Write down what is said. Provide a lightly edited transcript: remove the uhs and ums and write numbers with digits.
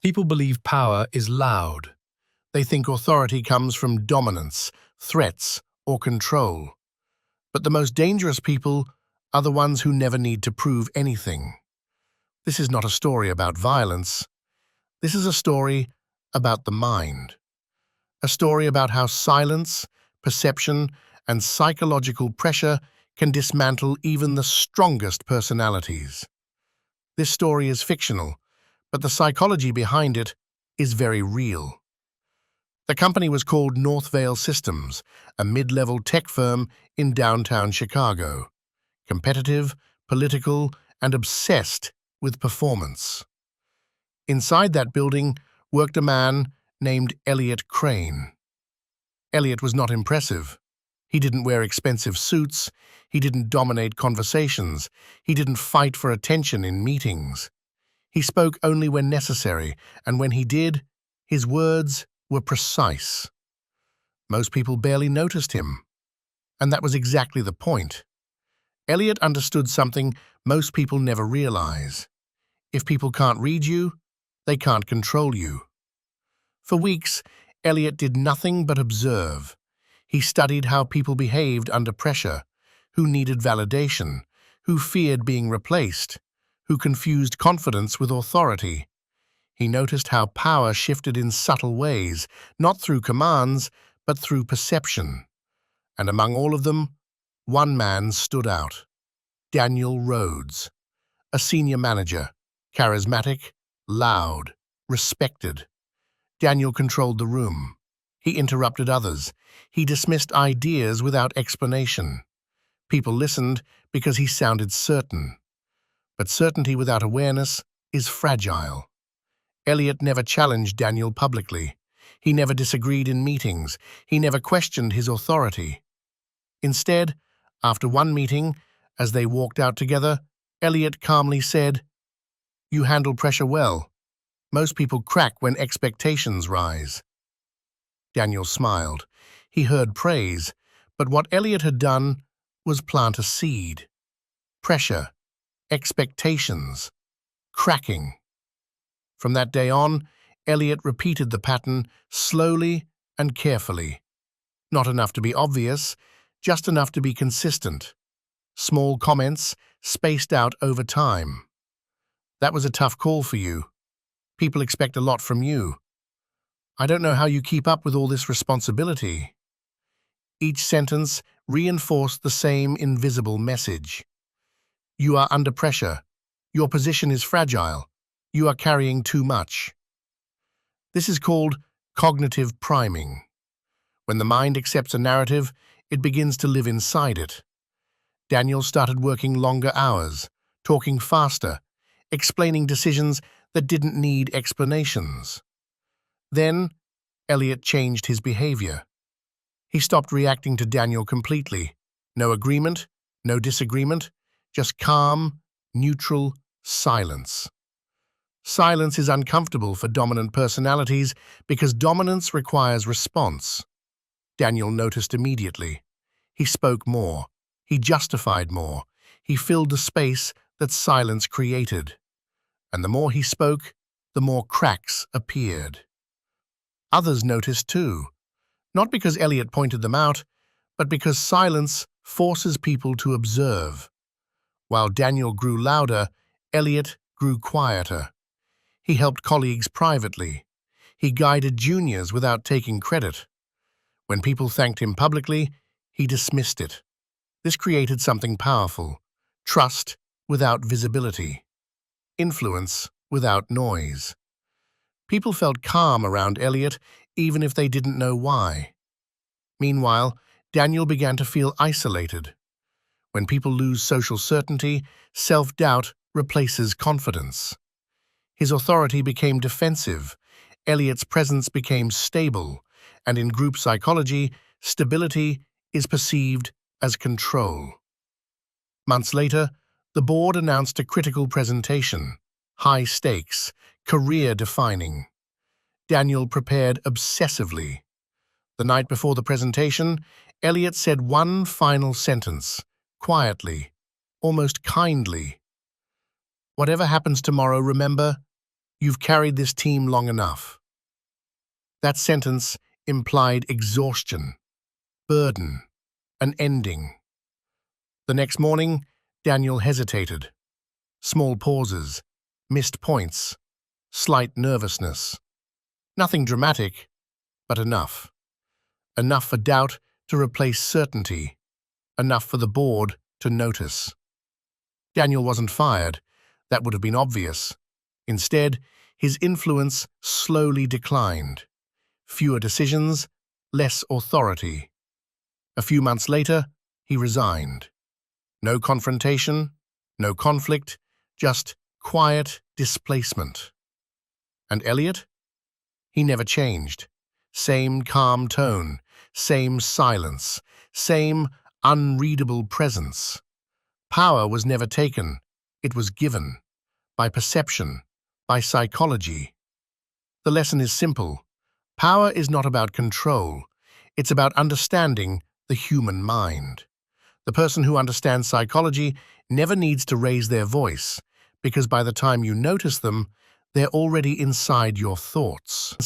People believe power is loud. They think authority comes from dominance, threats, or control. But the most dangerous people are the ones who never need to prove anything. This is not a story about violence. This is a story about the mind. A story about how silence, perception, and psychological pressure can dismantle even the strongest personalities. This story is fictional, but the psychology behind it is very real. The company was called Northvale Systems, a mid-level tech firm in downtown Chicago. Competitive, political, and obsessed with performance. Inside that building worked a man named Elliot Crane. Elliot was not impressive. He didn't wear expensive suits. He didn't dominate conversations. He didn't fight for attention in meetings. He spoke only when necessary, and when he did, his words were precise. Most people barely noticed him, and that was exactly the point. Elliot understood something most people never realize. If people can't read you, they can't control you. For weeks, Elliot did nothing but observe. He studied how people behaved under pressure, who needed validation, who feared being replaced, who confused confidence with authority. He noticed how power shifted in subtle ways, not through commands, but through perception. And among all of them, one man stood out. Daniel Rhodes, a senior manager, charismatic, loud, respected. Daniel controlled the room. He interrupted others. He dismissed ideas without explanation. People listened because he sounded certain. But certainty without awareness is fragile. Elliot never challenged Daniel publicly. He never disagreed in meetings. He never questioned his authority. Instead, after one meeting, as they walked out together, Elliot calmly said, "You handle pressure well. Most people crack when expectations rise." Daniel smiled. He heard praise, but what Elliot had done was plant a seed. Pressure, expectations, cracking. From that day on, Elliot repeated the pattern slowly and carefully. Not enough to be obvious, just enough to be consistent. Small comments, spaced out over time. That was a tough call for you. People expect a lot from you. I don't know how you keep up with all this responsibility. Each sentence reinforced the same invisible message. You are under pressure. Your position is fragile. You are carrying too much. This is called cognitive priming. When the mind accepts a narrative, it begins to live inside it. Daniel started working longer hours, talking faster, explaining decisions that didn't need explanations. Then, Elliot changed his behavior. He stopped reacting to Daniel completely. No agreement, no disagreement, just calm, neutral silence. Silence is uncomfortable for dominant personalities because dominance requires response. Daniel noticed immediately. He spoke more. He justified more. He filled the space that silence created. And the more he spoke, the more cracks appeared. Others noticed too, not because Elliot pointed them out, but because silence forces people to observe. While Daniel grew louder, Elliot grew quieter. He helped colleagues privately. He guided juniors without taking credit. When people thanked him publicly, he dismissed it. This created something powerful: trust without visibility, influence without noise. People felt calm around Elliot, even if they didn't know why. Meanwhile, Daniel began to feel isolated. When people lose social certainty, self-doubt replaces confidence. His authority became defensive. Elliot's presence became stable, and in group psychology, stability is perceived as control. Months later, the board announced a critical presentation: high stakes, career-defining. Daniel prepared obsessively. The night before the presentation, Elliot said one final sentence, quietly, almost kindly. "Whatever happens tomorrow, remember, You've carried this team long enough." That sentence implied exhaustion, burden, an ending. The next morning, Daniel hesitated. Small pauses, missed points, slight nervousness. Nothing dramatic, but enough. Enough for doubt to replace certainty. Enough for the board to notice. Daniel wasn't fired. That would have been obvious. Instead, his influence slowly declined. Fewer decisions, less authority. A few months later, he resigned. No confrontation, no conflict, just quiet displacement. And Elliot? He never changed. Same calm tone, same silence, same unreadable presence. Power was never taken, it was given. By perception, by psychology. The lesson is simple. Power is not about control. It's about understanding the human mind. The person who understands psychology never needs to raise their voice, because by the time you notice them, they're already inside your thoughts.